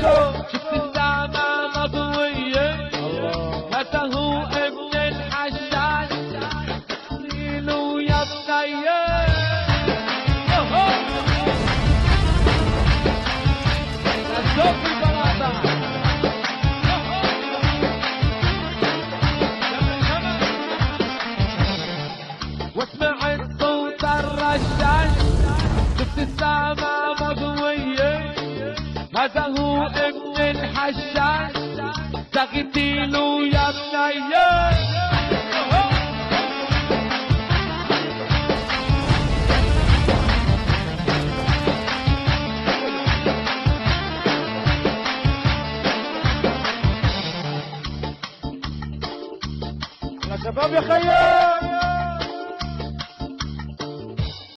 شفت السما مضوية هذا هو ابن الحشاش قيلوا يا بنية شوف البلاطة واسمع صوت الرشاش شفت السما مضوية هذا هو ابن الحشاش تغتيله يا بنية